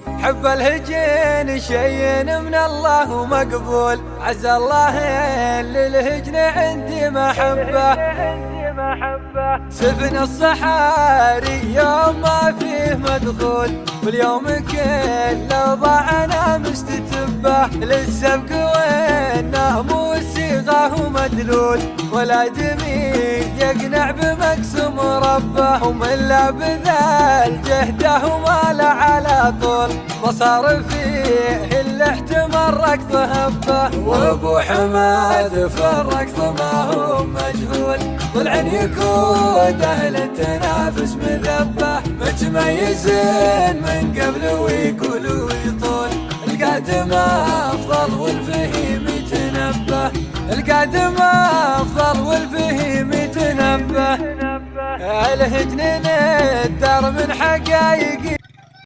حب الهجن شيء من الله ومقبول، عز الله للهجن عندي محبة. سفن الصحاري يوم ما فيه مدخول، واليوم كله ضاعنا مستتبه. للسبق والناموس صيغه مدلول، والادمي يقنع بمقسم ربه. ومن لا بذل جهده وما على طول، ما صار فيه الا احتمال ركض هبه. وابو حماد في الركض ما هو مجهول، طلع يقود اهل التنافس مذبه. متميز من قبل ويقول ويطول، القادم افضل والفهيم يتنبه. القادم افضل والفهيم يتنبه. الهجن الدار من حقايق